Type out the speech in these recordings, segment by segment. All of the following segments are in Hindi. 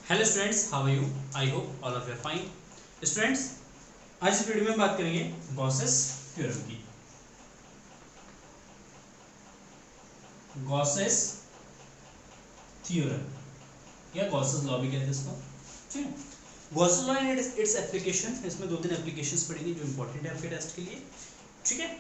Hello students, how are you? I hope all of you are fine. Students, आज इस वीडियो में बात करेंगे गॉसेस थ्योरम की। गॉसेस थ्योरम या गॉसेस लॉ भी कहते हैं इसको, ठीक है। Gauss's law and its application, इसमें दो तीन एप्लीकेशंस पढ़ेंगे जो इंपॉर्टेंट है आपके टेस्ट के लिए, ठीक है।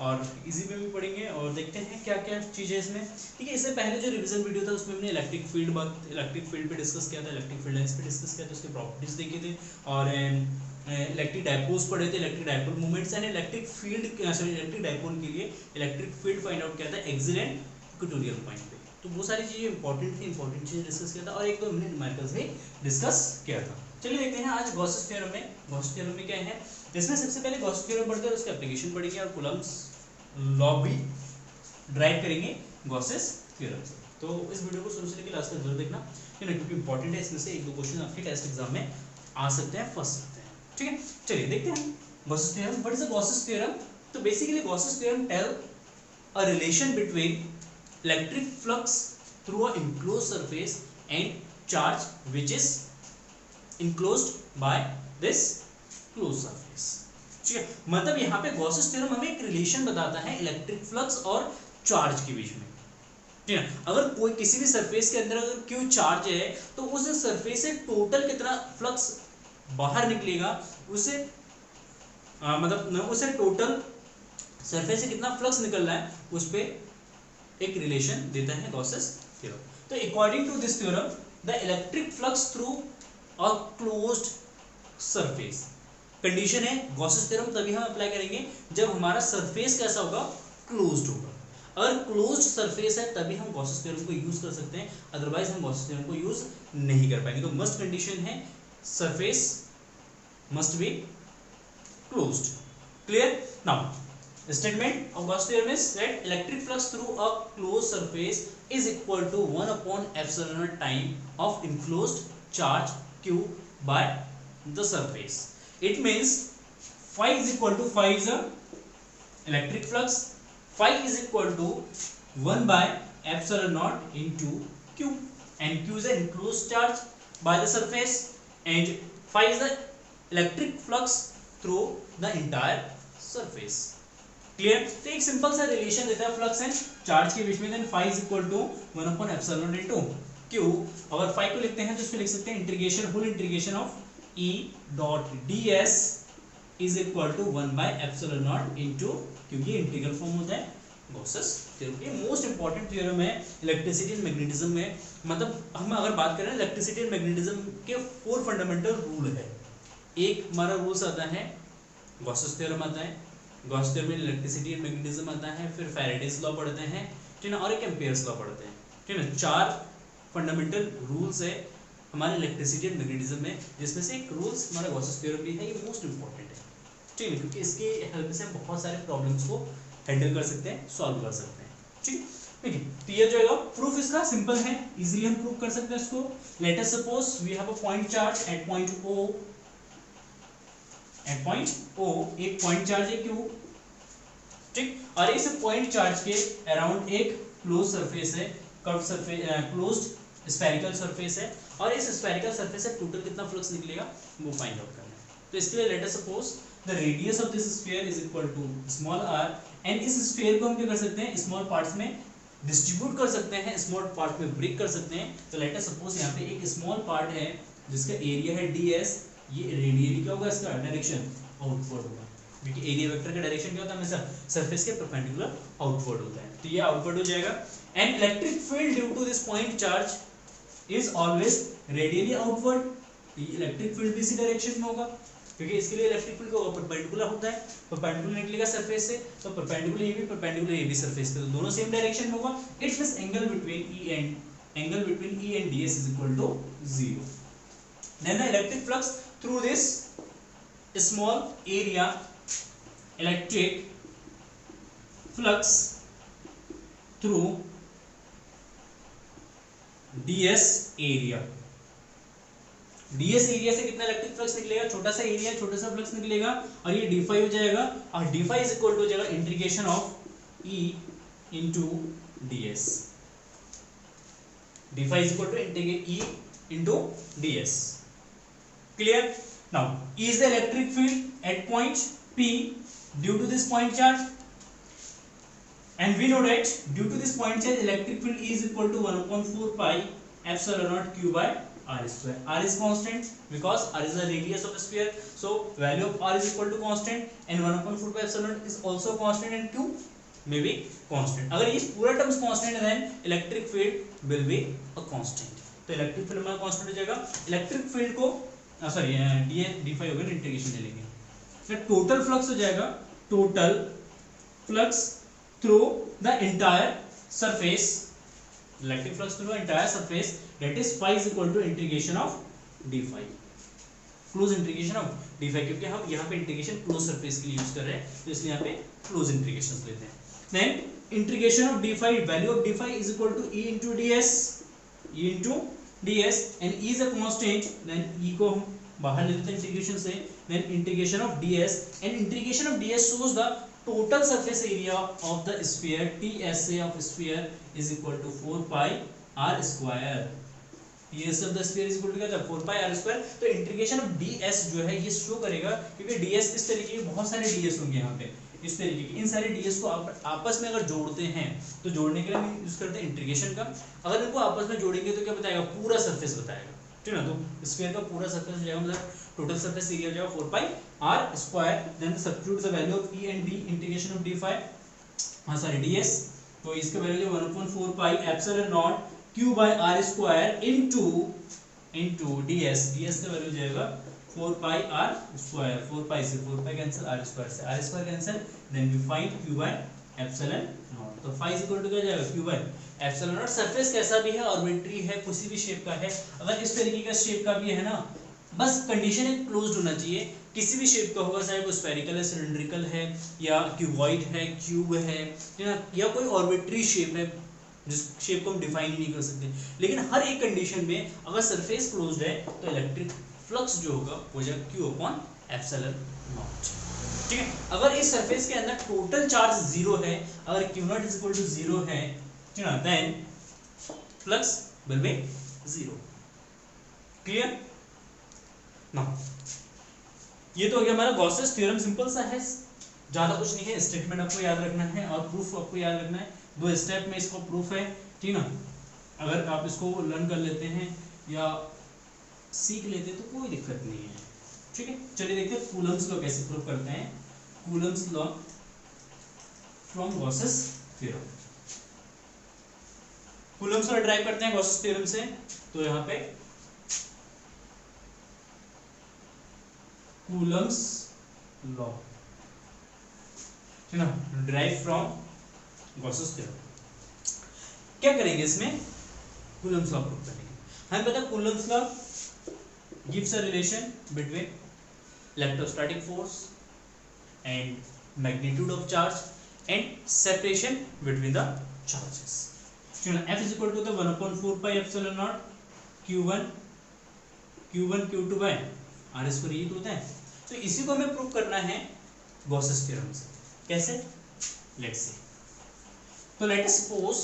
और इजी में भी पढ़ेंगे और देखते हैं क्या क्या चीज़ें इसमें, ठीक है। इससे पहले जो रिवीजन वीडियो था उसमें हमने इलेक्ट्रिक फील्ड पे डिस्कस किया था, इलेक्ट्रिक फील्ड लाइंस पे डिस्कस किया था, उसके प्रॉपर्टीज देखे थे और इलेक्ट्रिक डायपोल्स पढ़े थे, electric dipole movements and electric dipole के लिए इलेक्ट्रिक फील्ड फाइंड आउट किया था एक्सिलेंट इक्वेटोरियल पॉइंट पे। तो वो सारी चीज़ें इंपॉर्टेंट चीज़ें डिस्कस किया था और एक दो हमने न्यूमेरिकल्स भी डिस्कस किया था। चलिए देखते हैं आज गॉसेस थ्योरम में क्या है। इसमें सबसे पहले गॉसेस थ्योरम पढ़ते हैं, उसके एप्लीकेशन पढ़ेंगे और कूलम्ब्स लॉ भी ड्राइव करेंगे गॉसेस थ्योरम से। तो इस वीडियो को शुरू से लेकर लास्ट तक जरूर देखना, है ना, क्योंकि इंपॉर्टेंट है। इसमें से एक दो क्वेश्चन आपके टेस्ट एग्जाम में आ सकते हैं, फंस सकते हैं, ठीक है। चलिए देखते हैं Gauss's theorem. What is the Gauss's theorem? तो basically Gauss's theorem tell a relation between electric flux through a enclosed surface and charge which is enclosed by this closed surface, ठीक है। मतलब यहाँ पे गॉसेस थ्योरम हमें एक रिलेशन बताता है इलेक्ट्रिक फ्लक्स और चार्ज के बीच में, ठीक है। अगर कोई किसी भी सरफेस के अंदर अगर क्यू चार्ज है तो उस सरफेस से टोटल कितना फ्लक्स बाहर निकलेगा, उसे मतलब उसे टोटल सरफेस से कितना फ्लक्स निकल रहा है उस पे एक रिलेशन देता है गॉसेस थ्योरम। तो according to this theorem the electric flux through a closed surface, condition है गॉसेस थ्योरम तभी हम अप्लाई करेंगे जब हमारा सरफेस कैसा होगा, क्लोज्ड होगा। अगर क्लोज्ड सरफेस है तभी हम गॉसेस थ्योरम को यूज कर सकते हैं, अदरवाइज हम गॉसेस थ्योरम को यूज नहीं कर पाएंगे। तो मस्ट कंडीशन है surface must be closed. Clear? Now statement of Gauss theorem is that electric flux through a closed surface is equal to 1 upon epsilon naught time of enclosed charge q by the surface. It means phi is equal to, phi is a electric flux, phi is equal to 1 by epsilon naught into q, and q is an enclosed charge by the surface and phi is the electric flux through the entire surface. Clear? तो एक सिंपल सा रिलेशन देता है फ्लक्स एंड चार्ज के बीच में, then phi is equal to 1 upon epsilon naught into q। अगर phi को लिखते हैं तो इसमें लिख सकते हैं integration, whole integration of E dot ds is equal to 1 by epsilon naught into, क्योंकि इंटीग्रल फॉर्म होता है गॉसेस थ्योरम। ये मोस्ट इंपॉर्टेंट थ्योरम है इलेक्ट्रिसिटी एंड मैग्नेटिज्म में। मतलब हम अगर बात करें इलेक्ट्रिसिटी एंड मैग्नेटिज्म के 4 फंडामेंटल रूल है। एक हमारा रूल्स आता है गॉसेस थ्योरम आता है, गॉस थ्योरम में इलेक्ट्रिसिटी एंड मैग्नेटिज्म आता है, फिर फैराडेज लॉ पढ़ते हैं, ठीक है, और एक एम्पियर्स लॉ पढ़ते हैं, ठीक है। 4 फंडामेंटल रूल्स है हमारे इलेक्ट्रिसिटी एंड मैग्नेटिज्म में, जिसमें से एक रूल्स हमारा गॉसेस थ्योरम भी है। ये मोस्ट इंपॉर्टेंट है, ठीक है, क्योंकि इसके हेल्प से हम बहुत सारे प्रॉब्लम्स को हैंडल कर सकते हैं, सॉल्व कर सकते हैं, ठीक है। तो ये जो है प्रूफ इसका सिंपल है, इजीली हम प्रूव कर सकते हैं इसको। Let us suppose we have a point charge at point O, at point O एक पॉइंट चार्ज है Q, ठीक, और इस पॉइंट चार्ज के अराउंड एक क्लोज सरफेस है, curve surface, closed spherical surface है, और इस स्फेरिकल सरफेस से टोटल कितना फ्लक्स निकलेगा वो फाइंड आउट करना है। तो इसके लिए let us suppose the radius of this sphere is equal to small r, and इस स्फीयर को हम क्या कर सकते हैं, स्मॉल पार्ट्स में डिस्ट्रीब्यूट कर सकते हैं, स्मॉल पार्ट में ब्रेक कर सकते हैं। तो लेट अस सपोज यहाँ पे एक स्मॉल पार्ट है जिसका एरिया है ds, ये रेडियली क्या होगा, इसका डायरेक्शन आउटवर्ड होगा, क्योंकि एरिया वेक्टर का डायरेक्शन क्या होता है, हमेशा सरफेस के परपेंडिकुलर आउटवर्ड होता है। तो ये आउटवर्ड हो जाएगा। And electric field due to this point charge is always radially outward, electric field भी इसी डायरेक्शन में होगा, क्योंकि इसके लिए इलेक्ट्रिक फील्ड का परपेंडिकुलर होता है, परपेंडिकुलर निकलेगा सरफेस से, तो परपेंडिकुलर ये भी सरफेस पे, तो दोनों सेम डायरेक्शन में होगा। It means angle between E and ds is equal to 0. Then the electric flux through this small area, electric flux through ds area, ds area से कितना इलेक्ट्रिक फ्लक्स निकलेगा, छोटा सा एरिया, छोटा सा फ्लक्स निकलेगा, और ये d फाई हो जाएगा, और d phi is equal to हो जाएगा integration of E into ds, d phi is equal to integrate E into ds. Clear? Now E is the electric field at point P due to this point charge, and we know that due to this point charge electric field E is equal to 1/4 pi epsilon naught q by r square. R is constant because r is the radius of a sphere, so value of r is equal to constant, and 1/4 pi epsilon naught is also constant, and q may be constant. अगर ये पूरा टर्म्स constant है then electric field will be a constant. तो इलेक्ट्रिक फील्ड हमारा constant हो जाएगा. इलेक्ट्रिक फील्ड को सॉरी d phi होगा, इंटीग्रेशन ले लेंगे, फिर टोटल फ्लक्स हो जाएगा, total flux through the entire surface, electric flux through entire surface, that is phi is equal to integration of d phi, close integration of d phi, क्योंकि हम यहाँ पे इंटीग्रेशन क्लोज सरफेस के लिए यूज कर रहे हैं, तो इसलिए यहाँ पे क्लोज इंटीग्रेशन लेते हैं. Then integration of d phi, value of d phi is equal to e into ds, e into ds, and e is a constant, then e को हम बाहर ले लेते हैं इंटीग्रेशन से, then integration of ds, and integration of ds shows the total surface area of the sphere, TSA of sphere is equal to 4 pi r square. TSA of the sphere is equal to क्या था, 4 pi r square. तो इंटीग्रेशन ऑफ ds जो है ये शो करेगा, क्योंकि ds इस तरीके के बहुत सारे ds होंगे यहाँ पे, इस तरीके के इन सारे ds को आप आपस में अगर जोड़ते हैं तो जोड़ने के लिए हम यूज करते हैं इंटीग्रेशन का. अगर इनको आपस में जोड़ेंगे तो क्या बताएगा, पूरा सरफेस बताएगा, ठीक है ना. तो स्फीयर का पूरा सरफेस हो जाएगा, मतलब टोटल सरफेस एरिया हो जाएगा 4 pi r square. Then substitute the value of e and d, integration of d phi, हाँ सॉरी ds, तो इसका value 1/4 pi epsilon naught q by r square into ds, ds का वैल्यू हो जाएगा 4 pi r square, 4 pi से 4 pi cancel, r square cancel, then we find q by epsilon naught. तो phi is equal to क्या जाएगा, q by epsilon naught. Surface कैसा भी है, ऑर्बिटरी है, किसी भी शेप का है, अगर इस तरीके का शेप का भी है ना, बस कंडीशन एक क्लोज्ड होना चाहिए, किसी भी शेप का होगा, चाहे वो स्फेरिकल है, सिलिंड्रिकल है, या क्यूबॉइड है, क्यूब है, या कोई ऑर्बिटरी शेप है जिस शेप को हम डिफाइन ही नहीं कर सकते, लेकिन हर एक कंडीशन में अगर सरफेस क्लोज्ड है तो इलेक्ट्रिक फ्लक्स जो होगा वो जाएगा q अपॉन एप्सिलॉन नॉट. ठीक है, अगर इस सरफेस के अंदर टोटल चार्ज 0 है, अगर q naught is equal to 0 है, ठीक है, then flux will be 0. Clear? Now ये तो हो गया हमारा गॉसेस थ्योरम, सिंपल सा है, ज्यादा कुछ नहीं है. स्टेटमेंट आपको याद रखना है और प्रूफ आपको याद रखना है, 2 स्टेप में इसको प्रूफ है, ठीक ना. अगर आप इसको लर्न कर लेते हैं या सीख लेते हैं तो कोई दिक्कत नहीं है. ठीक है, चलिए देखते हैं कूलम्स लॉ कैसे प्रूफ करते हैं. Coulomb's law from Gauss's theorem. Coulomb's law drive करते हैं गॉसेस थ्योरम से, तो यहाँ पे कूलम्स लॉ, ठीक ना, ड्राइव फ्रॉम गॉसेस थ्योरम. क्या करेंगे इसमें, कूलम्स लॉ प्रूफ करेंगे. हमें पता Coulomb's law gives a relation between electrostatic force and magnitude of charge and separation between the charges. F is equal to the 1/4 pi epsilon naught q1 q2 by r square, ये तो होता है. तो इसी को हमें प्रूव करना है गॉसेस थ्योरम से. कैसे, लेट्स सी. तो let us suppose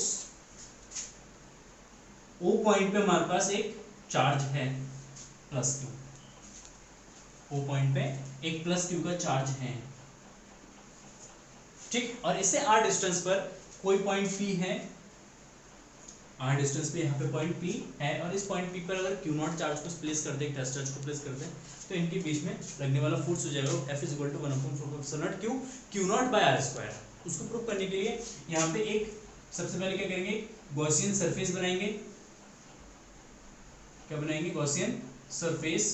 O point पे हमारे पास एक चार्ज है प्लस q. O पॉइंट पे एक प्लस q का चार्ज है, ठीक, और इससे r डिस्टेंस पर कोई पॉइंट P है, r डिस्टेंस पे यहाँ पे पॉइंट P है, और इस पॉइंट P पर अगर q नॉट चार्ज को प्लेस कर दे, टेस्ट चार्ज को प्लेस कर दे, तो इनके बीच में लगने वाला फोर्स हो जाएगा F is equal to 1/4 epsilon naught q not by r square. उसको प्रूव करने के लिए यहाँ पे एक सबसे पहले क्या करेंगे, गॉसियन सरफेस बनाएंगे. क्या बनाएंगे, गॉसियन सरफेस.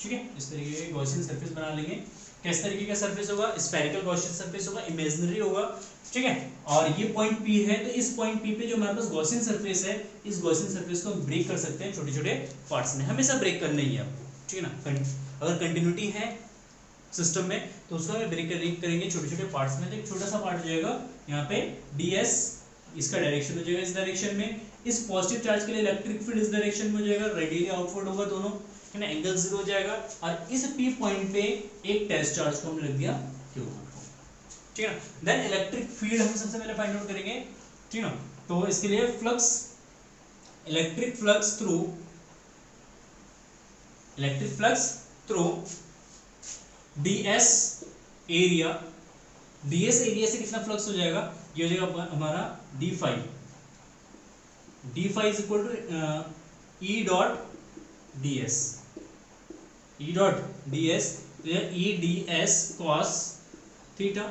ठीक है, इस तरीके के गॉसियन सरफेस बना लेंगे. किस तरीके का सरफेस होगा, स्फेरिकल गॉसियन सरफेस होगा, इमेजिनरी होगा. ठीक है, और ये पॉइंट P है, तो इस पॉइंट P पे जो हमारे पास गॉसियन सरफेस है, इस गॉसियन सरफेस को हम ब्रेक कर सकते हैं छोटे छोटे पार्ट्स में. हमेशा ब्रेक करना ही है आपको, ठीक है ना. अगर कंटिन्यूटी है सिस्टम में तो उसको हमें ब्रेक करेंगे छोटे छोटे पार्ट्स में. तो एक छोटा सा पार्ट हो जाएगा यहाँ पे ds, इसका डायरेक्शन हो जाएगा इस डायरेक्शन में. इस पॉजिटिव चार्ज के लिए इलेक्ट्रिक फील्ड इस डायरेक्शन में हो जाएगा, रेडियली आउटवर्ड होगा दोनों, है ना, एंगल 0 हो जाएगा. और इस P पॉइंट पे एक टेस्ट चार्ज को हमने रख दिया Q0 को. ठीक है। देन इलेक्ट्रिक फील्ड हम सबसे पहले फाइंड आउट करेंगे, ठीक है। तो इसके लिए flux, electric flux through ds area, ds area से कितना फ्लक्स हो जाएगा, ये हो जाएगा हमारा d phi is equal to e dot ds, तो e ds cos theta,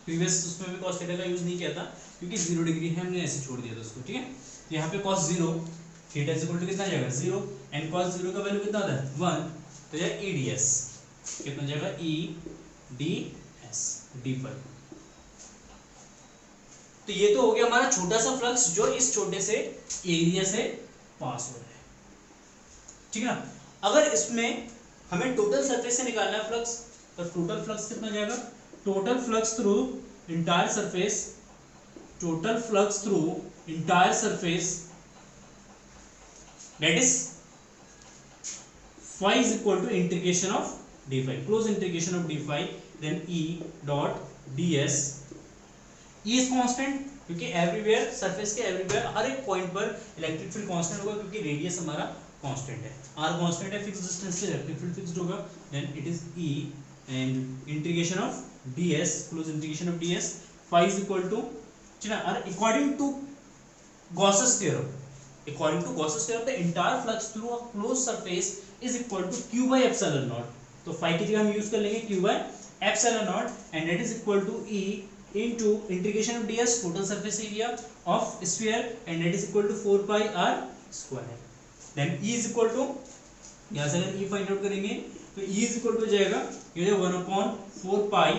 previous उसमें भी cos थीटा का यूज नहीं किया था क्योंकि 0 डिग्री है, हमने ऐसे छोड़ दिया था उसको, ठीक है। तो यहाँ पे cos 0 theta is equal to कितना जाएगा 0, एंड cos 0 का वैल्यू कितना होता है 1, तो ये e ds कितना जाएगा e ds d फाई। तो ये तो हो गया हमारा छोटा सा फ्लक्स जो इस छोटे से एरिया से पास हो रहा है, ठीक है ना। अगर इसमें हमें टोटल सरफेस से निकालना है फ्लक्स, तो टोटल फ्लक्स कितना जाएगा, total flux through entire surface that is phi is equal to integration of d phi, close integration of d phi, then e dot ds, e is constant क्योंकि एवरीवेयर सरफेस के एवरीवेयर हर एक पॉइंट पर इलेक्ट्रिक फील्ड कांस्टेंट होगा क्योंकि रेडियस हमारा कांस्टेंट है, r कांस्टेंट है, फिक्स डिस्टेंस से इलेक्ट्रिक फील्ड फिक्स्ड होगा, then it is e and integration of ds, close integration of ds, phi is equal to, चला, और according to Gauss's theorem, the entire flux through a closed surface is equal to q by epsilon naught, तो phi की जगह हम यूज कर लेंगे q by epsilon naught, and that is equal to e into integration of ds, total surface area of sphere, and that is equal to 4 pi r square, then e is equal to, यहाँ से अगर e फाइंड आउट करेंगे तो e is equal to जाएगा ये 1/4 pi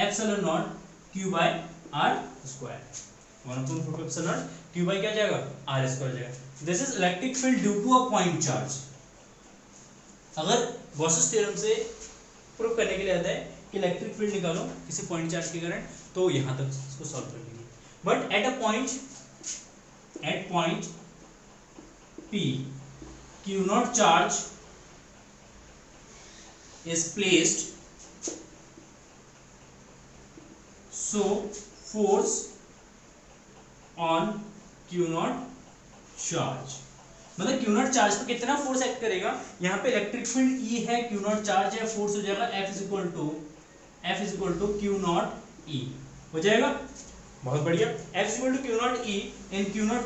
epsilon naught q by r square, 1/4 epsilon naught q by क्या जाएगा r square जाएगा। This is electric field due to a point charge. अगर गॉसेस थ्योरम से प्रूव करने के लिए आता है कि इलेक्ट्रिक फील्ड निकालो किसी पॉइंट चार्ज के कारण, तो यहां तक इसको सॉल्व कर लेंगे, but at point p q naught charge is placed, so force on q naught charge, मतलब q नॉट चार्ज पे कितना फोर्स एक्ट करेगा, यहाँ पे इलेक्ट्रिक फील्ड E है, q नॉट चार्ज है, फोर्स हो जाएगा F is equal to q naught E हो जाएगा, बहुत बढ़िया। F is equal to q naught E and q naught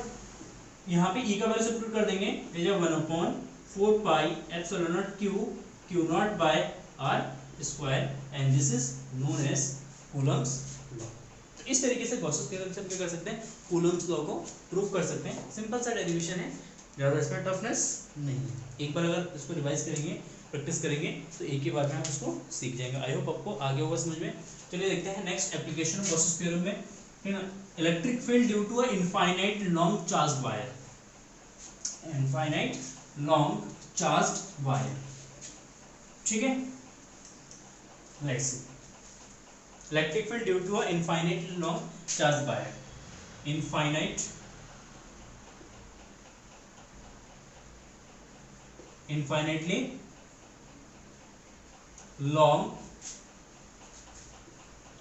यहाँ पे E का वैल्यू सब्स्टिट्यूट कर देंगे, ये जो 1/4 pi epsilon naught q naught by r square, and this is known as Coulomb's law. तो इस तरीके से गॉसेस थ्योरम से हम क्या कर सकते हैं, कूलम्ब्स लॉ को प्रूव कर सकते हैं। सिंपल सा डेरिवेशन है, ज़्यादा इसमें टफनेस नहीं है। एक बार अगर इसको रिवाइज करेंगे, प्रैक्टिस करेंगे, तो एक ही बार में आप इसको सीख जाएंगे। आई होप आपको आगे होगा समझ में। चलिए देखते हैं next application of Gauss's theorem में, है ना। Electric field due to a infinite long charged wire, infinite long charged wire, ठीक है। Let's see, electric field due to a infinitely long charged wire, infinitely long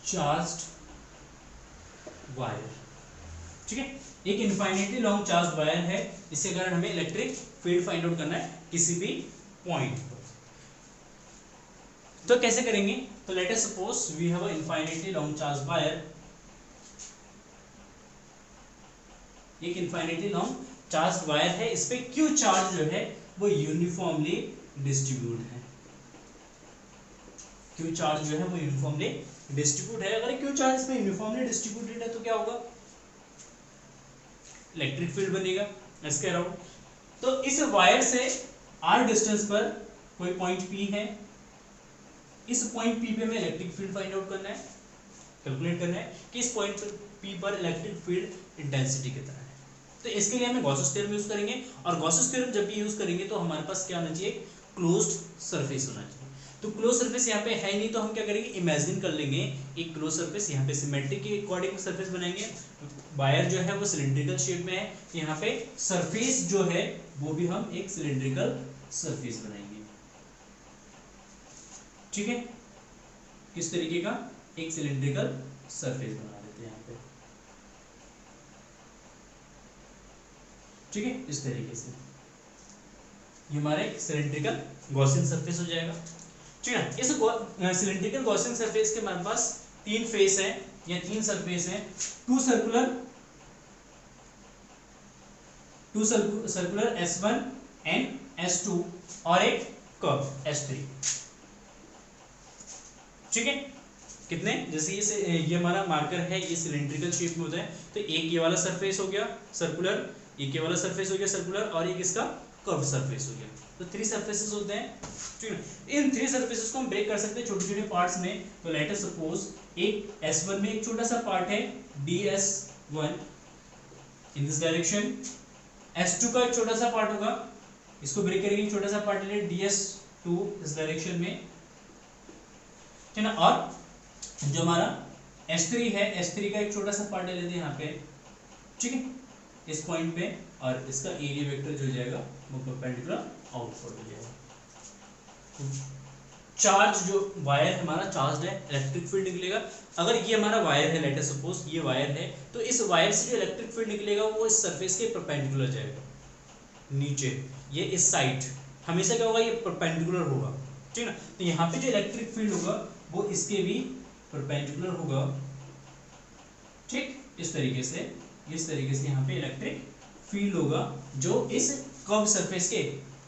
charged wire, ठीक है। एक इनफाइनेटली लॉन्ग चार्ज वायर है, इसके कारण हमें इलेक्ट्रिक फील्ड फाइंड आउट करना है किसी भी पॉइंट पर। तो कैसे करेंगे, तो let us suppose we have a infinitely long charge wire, एक इनफाइनेटली लॉन्ग चार्ज वायर है, इस पे क्यू चार्ज जो है वो यूनिफॉर्मली डिस्ट्रीब्यूट है, क्यू चार्ज जो है वो यूनिफॉर्मली डिस्ट्रीब्यूट है। अगर क्यू चार्ज पे यूनिफॉर्मली डिस्ट्रीब्यूटेड है तो क्या होगा, इलेक्ट्रिक फील्ड बनेगा इसके अराउंड। तो इस वायर से r डिस्टेंस पर कोई पॉइंट P है, इस पॉइंट P पे हमें इलेक्ट्रिक फील्ड फाइंड आउट करना है, कैलकुलेट करना है कि इस पॉइंट P पर इलेक्ट्रिक फील्ड इंटेंसिटी कितना है। तो इसके लिए हमें गॉसेस थ्योरम यूज करेंगे, और गॉसेस थ्योरम जब भी यूज करेंगे तो हमारे पास क्या होना चाहिए, क्लोज्ड सरफेस होना चाहिए। तो क्लोज सरफेस यहाँ पे है नहीं, तो हम क्या करेंगे, इमेजिन कर लेंगे एक क्लोज सरफेस, यहाँ पे सिमेट्री के अकॉर्डिंग सरफेस बनाएंगे। वायर जो है वो सिलिंड्रिकल शेप में है, यहाँ पे सरफेस जो है वो भी हम एक सिलिंड्रिकल सरफेस बनाएंगे, ठीक है। किस तरीके का, एक सिलेंड्रिकल सरफेस बना देते हैं यहाँ पे, ठीक है। इस तरीके से ये हमारा एक सिलेंड्रिकल गॉसियन सरफेस हो जाएगा, ठीक है। इस सिलेंड्रिकल गॉसियन सरफेस के हमारे पास तीन फेस है या तीन सरफेस है, to circular S1 and S2 और एक कर्व S3, ठीक है। कितने, जैसे ये हमारा मार्कर है, ये सिलेंड्रिकल शेप में होता है, तो एक ये वाला सरफेस हो गया सर्कुलर, एक ये वाला सरफेस हो गया सर्कुलर, और एक इसका कर्व सरफेस हो गया, तो थ्री सरफेसेस होते हैं, ठीक है। इन थ्री सरफेसेस को हम ब्रेक कर सकते हैं छोटे छोटे पार्ट्स में। तो लेट अस सपोज एक S1 में एक छोटा सा पार्ट है DS1 in this direction, S2 का एक छोटा सा पार्ट होगा, इसको ब्रेक करेंगे, छोटा सा पार्ट ले DS2 इस डायरेक्शन में, ठीक है ना। और जो हमारा S3 है, S3 का एक छोटा सा पार्ट ले लेते हैं यहाँ पे, ठीक है, इस पॉइंट पे, और इसका एरिया वेक्टर जो हो जाएगा वो परपेंडिकुलर आउटवर्ड हो जाएगा। चार्ज जो वायर हमारा चार्ज है, इलेक्ट्रिक फील्ड निकलेगा। अगर ये हमारा वायर है, लेट अस सपोज ये वायर है, तो इस वायर से जो इलेक्ट्रिक फील्ड निकलेगा वो इस सरफेस के परपेंडिकुलर जाएगा नीचे, ये इस साइड हमेशा क्या होगा, ये परपेंडिकुलर होगा, ठीक है ना। तो यहाँ पे जो इलेक्ट्रिक फील्ड होगा वो इसके भी परपेंडिकुलर होगा, ठीक, इस तरीके से यहाँ पे इलेक्ट्रिक फील्ड होगा जो इस कर्व सरफेस के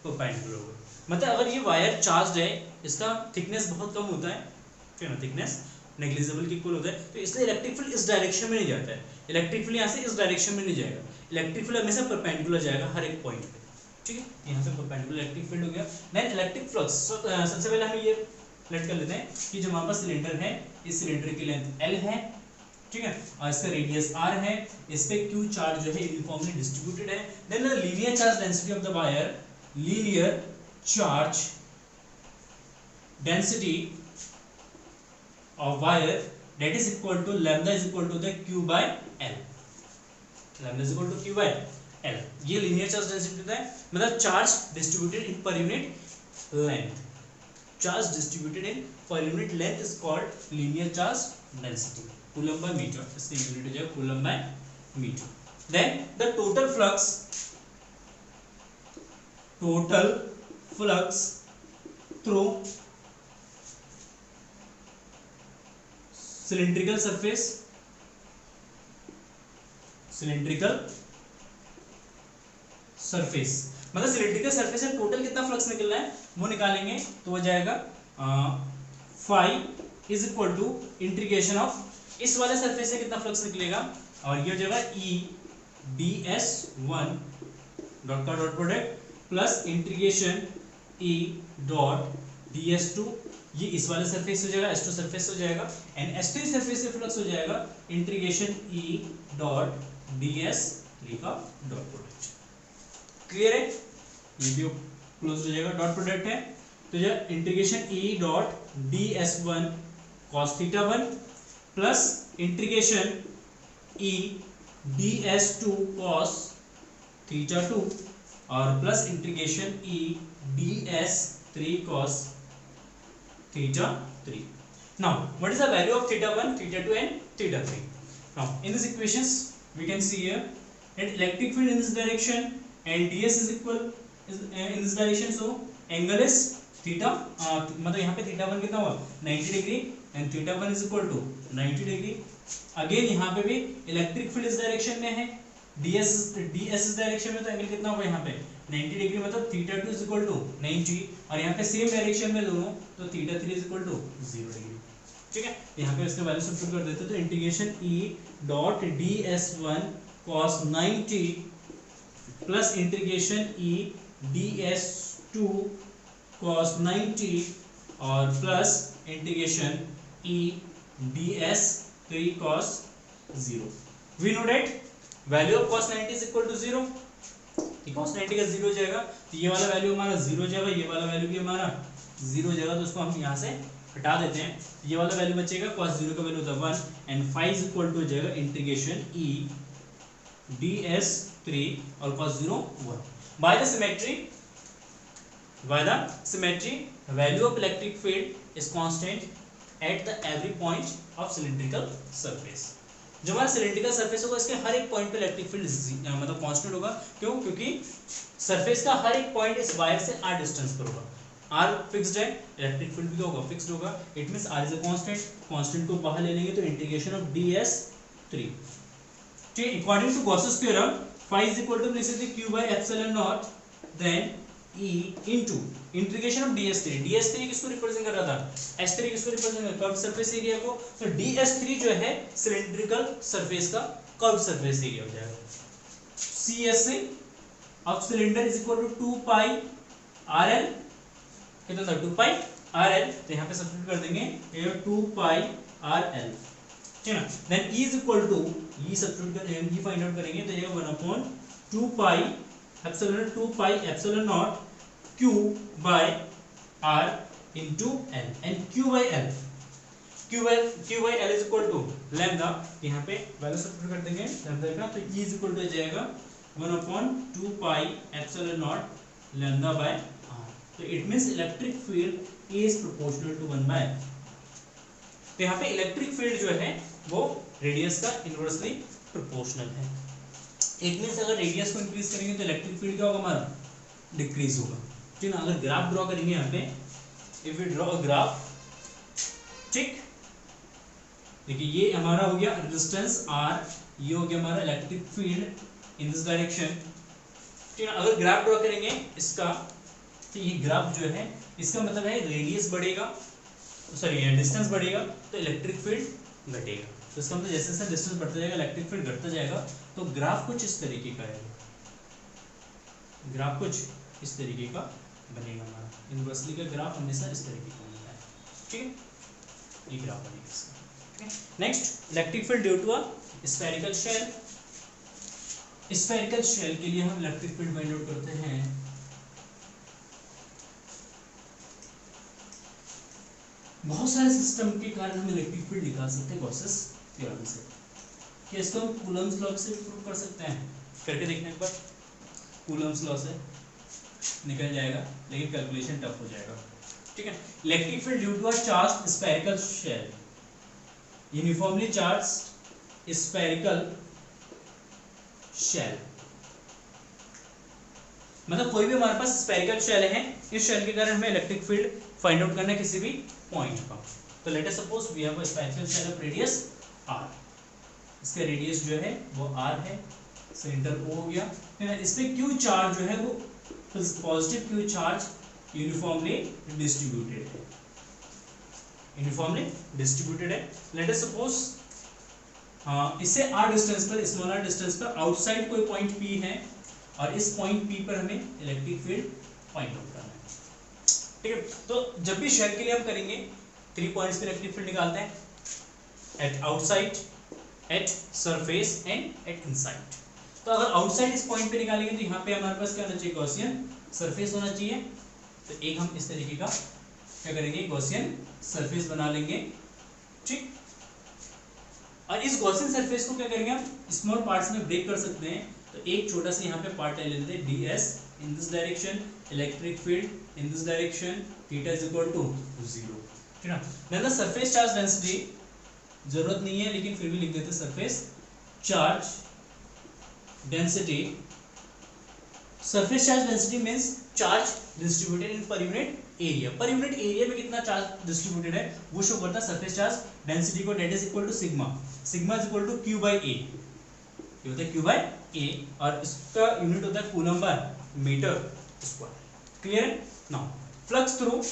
परपेंडिकुलर होगा। मतलब अगर ये वायर चार्ज्ड है, इसका थिकनेस बहुत कम होता है, ठीक है ना, थिकनेस नेग्लिजिबल के इक्वल होता है, तो इसलिए इलेक्ट्रिक फील्ड इस डायरेक्शन में नहीं जाता है, इलेक्ट्रिक फील्ड यहाँ से इस डायरेक्शन में नहीं जाएगा, इलेक्ट्रिक फील्ड हमेशा परपेंडिकुलर जाएगा हर एक पॉइंट पे, ठीक है। यहाँ पे परपेंडिकुलर इलेक्ट्रिक फील्ड हो गया। देन इलेक्ट्रिक फ्लक्स, सबसे पहले हम ये लेट कर लेते हैं कि जो हमारे पास सिलेंडर है, इस सिलेंडर की लेंथ L है, ठीक है, और इसका रेडियस R है, इस पे Q चार्ज जो है यूनिफॉर्मली डिस्ट्रीब्यूटेड है। Then the linear charge density of the wire, linear charge density of wire that is equal to lambda is equal to the Q by L, lambda is equal to Q by L, ये लीनियर चार्ज डेंसिटी होता है, मतलब charge distributed in per unit length, charge distributed in per unit length is called linear charge density, coulomb by meter, इसकी यूनिट हो जाएगा coulomb by meter. Then the total flux through cylindrical surface, मतलब सिलेंड्रिकल सरफेस से टोटल कितना फ्लक्स निकल रहा है वो निकालेंगे, तो हो जाएगा phi is equal to integration of इस वाले सरफेस से कितना फ्लक्स निकलेगा, और ये हो जाएगा E ds1 डॉट का dot product plus integration E dot ds2, ये इस वाले सरफेस हो जाएगा, S2 सरफेस हो जाएगा, एंड S3 सरफेस से फ्लक्स हो जाएगा इंटीग्रेशन E डॉट ds3 का डॉट प्रोडक्ट। क्लियर है, ये भी क्लोज हो जाएगा, डॉट प्रोडक्ट है, तो ये integration E dot ds1 cos θ1 plus integration E ds2 cos θ2 और plus integration E ds3 cos θ3. Now, what is the value of θ1, θ2 and θ3? Now, in these equations, we can see here that electric field in this direction and ds is equal in this direction. So, angle is theta. मतलब यहाँ पे θ1 कितना हुआ 90 degree and θ1 is equal to 90 degree. Again यहाँ पे भी इलेक्ट्रिक फील्ड इस डायरेक्शन में है, ds इस डायरेक्शन में, तो एंगल कितना होगा यहाँ पे 90 डिग्री, मतलब θ2 is equal to 90, और यहाँ पे सेम डायरेक्शन में दोनों, तो θ3 is equal to 0 डिग्री, ठीक है। यहाँ पे इसके वैल्यू सब्स्टिट्यूट कर देते हैं, तो integration E dot ds1 cos 90 plus integration E ds2 cos 90 और plus integration E ds3 cos 0. We know that value of cos 90 is equal to 0. cos 90 का 0 हो जाएगा, तो ये वाला वैल्यू हमारा 0 हो जाएगा, ये वाला वैल्यू भी हमारा 0 हो जाएगा, तो उसको हम यहाँ से हटा देते हैं, ये वाला वैल्यू बचेगा, cos 0 का वैल्यू होता है 1 and phi is equal to हो जाएगा इंटीग्रेशन E ds3 और cos 0 1. By the symmetry value of electric field is constant at the every point of cylindrical surface. जो हमारा सिलिंड्रिकल सरफेस होगा इसके हर एक पॉइंट पे इलेक्ट्रिक फील्ड मतलब कांस्टेंट होगा। क्यों? क्योंकि सरफेस का हर एक पॉइंट इस वायर से r डिस्टेंस पर होगा। r फिक्स्ड है, इलेक्ट्रिक फील्ड भी होगा फिक्स्ड होगा। It means r is a constant, constant को बाहर ले लेंगे तो इंटीग्रेशन ऑफ ds3। ठीक, according to Gauss's theorem phi is equal to basically q by epsilon naught then e into integration of ds3। ds3 किसको रिप्रेजेंट कर रहा था? s3 किसको रिप्रेजेंट कर रहा था? कर्व सरफेस एरिया को। तो ds3 जो है सिलिंड्रिकल सरफेस का कर्व सरफेस एरिया हो जाएगा। CSA of cylinder is equal to 2 pi RL, कितना था? 2 पाई RL। तो यहाँ पे सब्स्टिट्यूट कर देंगे, ये 2 पाई RL, ठीक है ना। Then E is equal to, E substitute करेंगे, E फाइंड आउट करेंगे तो ये 1/2 pi epsilon 2 pi epsilon naught Q by R into L and Q by L is equal to lambda। यहाँ पे वैल्यू सब्स्टिट्यूट कर देंगे लैम्डा का, तो E is equal to आ जाएगा 1/2 pi epsilon not lambda by R। तो it means electric field is proportional to 1 by। तो यहाँ पे इलेक्ट्रिक फील्ड जो है वो रेडियस का इनवर्सली प्रोपोर्शनल है। इट मींस अगर रेडियस को इंक्रीज करेंगे तो इलेक्ट्रिक फील्ड क्या होगा? हमारा डिक्रीज होगा, ठीक है ना। अगर ग्राफ ड्रॉ करेंगे यहाँ पे, if we draw a graph, ठीक, देखिए ये हमारा हो गया रेजिस्टेंस R, ये हो गया हमारा electric field in this direction, ठीक है। अगर ग्राफ ड्रॉ करेंगे इसका, तो ये ग्राफ जो है इसका मतलब है रेडियस बढ़ेगा, सॉरी डिस्टेंस बढ़ेगा तो इलेक्ट्रिक फील्ड घटेगा। तो इसका मतलब जैसे जैसे डिस्टेंस बढ़ता जाएगा इलेक्ट्रिक फील्ड घटता जाएगा। तो ग्राफ कुछ इस तरीके का है, ग्राफ कुछ इस तरीके का बनेगा हमारा। इनवर्सली का ग्राफ हमेशा इस तरीके का बनता है, ठीक है। ये ग्राफ बनेगा इसका, ठीक है। Next, electric field due to a spherical shell. Spherical shell के लिए हम इलेक्ट्रिक फील्ड फाइंड आउट करते हैं। बहुत सारे सिस्टम के कारण हम इलेक्ट्रिक फील्ड निकाल सकते हैं गॉसेस थ्योरम से। क्या इसको हम कूलम्स लॉ से प्रूव कर सकते हैं? करके देखने एक बार। कूलम्स लॉ से निकल जाएगा, लेकिन कैलकुलेशन टफ हो जाएगा, ठीक है। Electric field due to a charged spherical shell, uniformly charged spherical shell, मतलब कोई भी हमारे पास स्फेरिकल शेल है, इस शेल के कारण हमें इलेक्ट्रिक फील्ड फाइंड आउट करना है किसी भी पॉइंट का। तो let us suppose we have a spherical shell of radius r, इसका रेडियस जो है वो r है, सेंटर O हो गया, है ना। इस पे Q चार्ज जो है वो positive Q charge uniformly distributed है, यूनिफॉर्मली डिस्ट्रीब्यूटेड है। लेट अस सपोज इससे r डिस्टेंस पर, स्मॉल r डिस्टेंस पर आउटसाइड कोई पॉइंट P है और इस पॉइंट P पर हमें इलेक्ट्रिक फील्ड फाइंड आउट करना है, ठीक है। तो जब भी शेल के लिए हम करेंगे 3 पॉइंट्स पे इलेक्ट्रिक फील्ड निकालते हैं, at outside, at surface and at inside. तो अगर आउटसाइड इस पॉइंट पे निकालेंगे तो यहाँ पे हमारे पास क्या होना चाहिए? गॉसियन सरफेस होना चाहिए। तो एक हम इस तरीके का क्या करेंगे? गॉसियन सरफेस बना लेंगे, ठीक। और इस गॉसियन सरफेस को क्या करेंगे? हम स्मॉल पार्ट्स में ब्रेक कर सकते हैं। तो एक छोटा सा यहाँ पे पार्ट ले लेते हैं, ds in this direction, electric field in this direction, theta is equal to 0, ठीक है। Then the surface charge density, जरूरत नहीं है लेकिन फिर भी लिख देते हैं, surface charge density. Surface charge density means charge distributed in per unit area. Per unit area में कितना चार्ज डिस्ट्रीब्यूटेड है वो शो करता है सरफेस चार्ज डेंसिटी को। That is equal to sigma, sigma is equal to q by a, ये होता है q बाई a, और इसका यूनिट होता है coulomb by metre square. Clear है? Now flux through,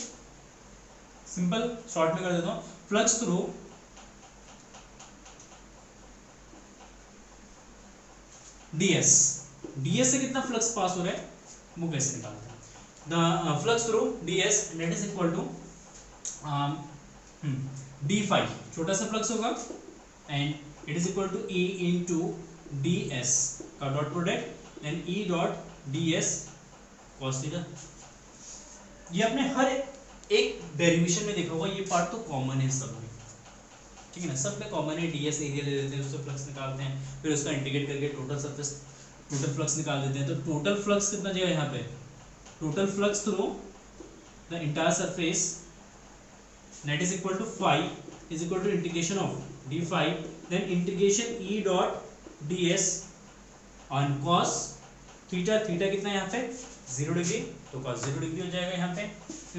simple short में कर देता हूं, फ्लक्स थ्रू ds, ds से कितना फ्लक्स पास हो रहा है वो कैसे निकालते हैं? The flux through ds that is equal to d phi, छोटा सा फ्लक्स होगा, and it is equal to e into ds का dot product and e dot ds cos theta. ये आपने हर एक डेरिवेशन में देखा होगा, ये पार्ट तो कॉमन है सब में, ठीक है ना। सब में कॉमन है। ds एरिया ले लेते हैं, उससे फ्लक्स निकालते हैं, फिर उसका इंटीग्रेट करके टोटल सरफेस, टोटल फ्लक्स निकाल देते हैं। तो टोटल फ्लक्स कितना जाएगा यहाँ पे? Total flux through the entire surface net is equal to phi is equal to integration of d phi then integration E dot d s on cos theta, थीटा कितना है यहाँ पे 0 डिग्री, तो cos 0 डिग्री हो जाएगा यहाँ पे,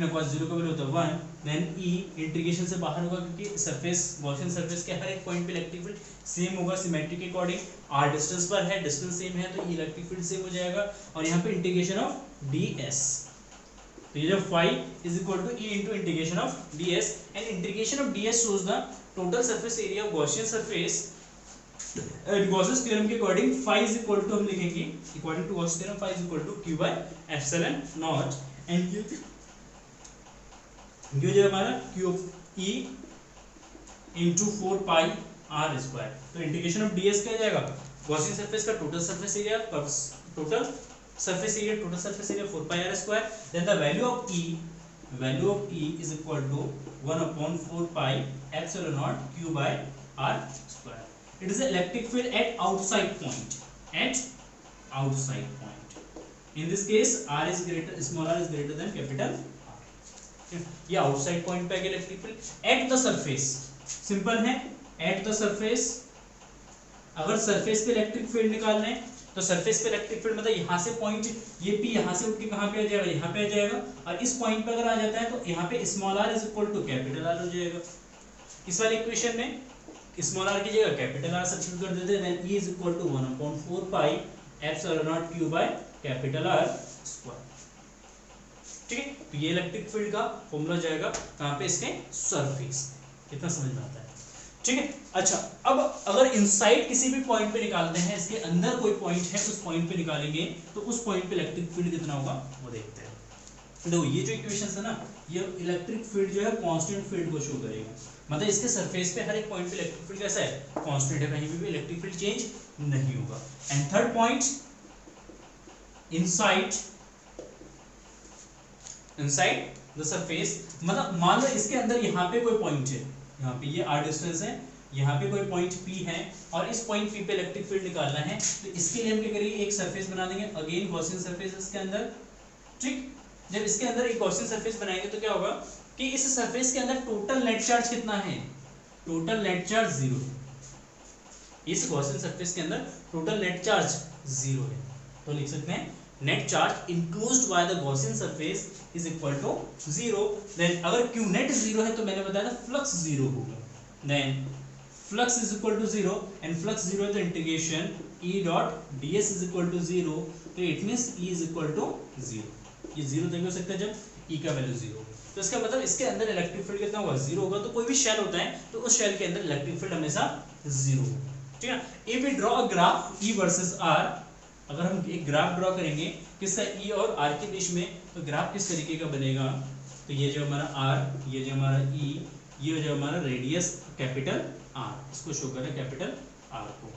cos 0 का वैल्यू होता है 1, देन e इंटीग्रेशन से बाहर होगा क्योंकि सरफेस गॉसियन सरफेस के हर एक पॉइंट पे इलेक्ट्रिक फील्ड सेम होगा सिमेट्री के अकॉर्डिंग, r डिस्टेंस पर है, डिस्टेंस सेम है तो इलेक्ट्रिक फील्ड सेम हो जाएगा, और यहाँ पे इंटीग्रेशन ऑफ ds, तो ये जो phi is equal to e into integration of ds and integration of ds shows the total surface area of Gaussian surface and Gauss's theorem के according phi is equal to हम लिखेंगे according to Gauss theorem phi is equal to q by epsilon naught and ये जो हमारा q of e into 4 pi r square, तो इंटीग्रेशन ऑफ ds क्या जाएगा Gaussian surface का total surface area total surface area 4 pi r square, then the value of e is equal to 1 upon 4 pi epsilon naught q by r square. It is an electric field at outside point. In this case, small r is greater than capital R. ये outside point पे electric field at the surface. Simple है, at the surface. अगर सरफेस पे इलेक्ट्रिक फील्ड निकालना है तो सरफेस पे इलेक्ट्रिक फील्ड मतलब यहाँ से पॉइंट ये P यहाँ से उठ के कहाँ पे आ जाएगा, यहाँ पे आ जाएगा, और इस पॉइंट पे अगर आ जाता है तो यहाँ पे small r is equal to capital R हो जाएगा। इस वाले इक्वेशन में स्मॉल r की जगह कैपिटल R सब्स्टिट्यूट कर देते हैं, then E is equal to 1 upon 4 pi epsilon naught q by capital R square. ठीक है, तो ये इलेक्ट्रिक फील्ड का फॉर्मूला जाएगा कहाँ पे, इसके सरफेस। कितना समझ में आता है? ठीक है, अच्छा अब अगर इनसाइड किसी भी पॉइंट पे निकालते हैं, इसके अंदर कोई पॉइंट है उस पॉइंट पे निकालेंगे तो उस पॉइंट पे इलेक्ट्रिक फील्ड कितना होगा वो देखते हैं। देखो ये जो इक्वेशन है ना, ये इलेक्ट्रिक फील्ड जो है कांस्टेंट फील्ड को शो करेगा, मतलब इसके सरफेस पे हर एक पॉइंट पे इलेक्ट्रिक फील्ड कैसा है, कांस्टेंट है, कहीं भी इलेक्ट्रिक फील्ड चेंज नहीं होगा। And third point inside the surface, मतलब मान लो इसके अंदर यहाँ पे कोई पॉइंट है, यहाँ पे ये r डिस्टेंस है, यहाँ पे कोई पॉइंट P है और इस पॉइंट P पे इलेक्ट्रिक फील्ड निकालना है, तो इसके लिए हम क्या करेंगे, एक सरफेस बना देंगे, अगेन गॉसियन सरफेस इसके अंदर। ठीक, जब इसके अंदर एक गॉसियन सरफेस बनाएंगे तो क्या होगा कि इस सरफेस के अंदर टोटल नेट चार्ज कितना है, टोटल नेट चार्ज 0 है। इस गॉसियन सरफेस के अंदर टोटल नेट चार्ज 0 है, तो लिख सकते हैं net charge enclosed by the Gaussian surface is equal to 0। Then अगर q नेट 0 है तो मैंने बताया था फ्लक्स 0 होगा, then flux is equal to 0 and flux 0 है तो integration e dot ds is equal to 0, तो it means e is equal to 0। ये 0 तभी हो सकता है जब e का वैल्यू 0, तो इसका मतलब इसके अंदर इलेक्ट्रिक फील्ड कितना होगा, 0 होगा। तो कोई भी शेल होता है तो उस शेल के अंदर इलेक्ट्रिक फील्ड हमेशा 0 होगा। ठीक है, if we draw a graph e versus r, अगर हम एक ग्राफ ड्रॉ करेंगे किसका, e और r के बीच में, तो ग्राफ किस तरीके का बनेगा, तो ये जो हमारा r, ये जो हमारा e, ये जो हमारा रेडियस कैपिटल R, इसको शो करें कैपिटल R को।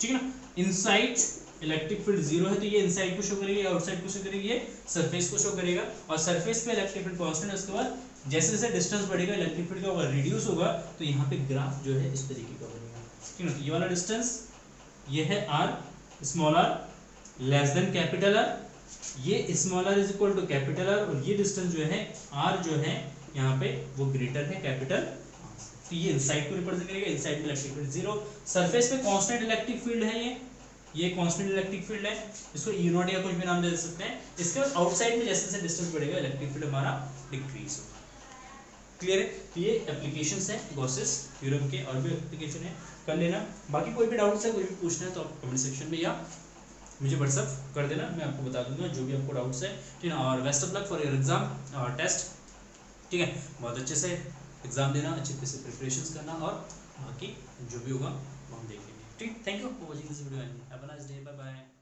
ठीक है ना, इनसाइड इलेक्ट्रिक फील्ड 0 है तो ये इनसाइड को शो करेगी, आउटसाइड को शो करेगी, ये सरफेस को शो करेगा, और सरफेस पे इलेक्ट्रिक फील्ड कांस्टेंट है। उसके बाद जैसे जैसे डिस्टेंस बढ़ेगा इलेक्ट्रिक फील्ड का होगा रिड्यूस होगा, तो यहाँ पे ग्राफ जो है इस तरीके का बनेगा। ठीक है ना, तो ये वाला डिस्टेंस ये है r, small r less than capital R, ये small r is equal to capital R, और ये डिस्टेंस जो है r जो है यहाँ पे वो ग्रेटर है कैपिटल, तो ये इनसाइड को रिप्रेजेंट करेगा, इनसाइड में इलेक्ट्रिक फील्ड 0, सरफेस पे कांस्टेंट इलेक्ट्रिक फील्ड है, ये कांस्टेंट इलेक्ट्रिक फील्ड है, इसको ई नॉट या कुछ भी नाम दे सकते हैं। इसके बाद आउटसाइड में जैसे जैसे डिस्टेंस बढ़ेगा इलेक्ट्रिक फील्ड हमारा डिक्रीज होगा। क्लियर है, तो ये एप्लीकेशंस है गॉसेस थ्योरम के, और भी एप्लीकेशन है, कर लेना। बाकी कोई भी डाउट्स है, कोई भी पूछना है तो आप कमेंट सेक्शन में या मुझे व्हाट्सअप कर देना, मैं आपको बता दूंगा जो भी आपको डाउट्स है। ठीक है, और best of luck for your exam और टेस्ट। ठीक है, बहुत अच्छे से एग्जाम देना, अच्छे से प्रिपरेशंस करना, और बाकी जो भी होगा वो हम देखेंगे। ठीक, thank you for watching this video and have a nice day, bye bye.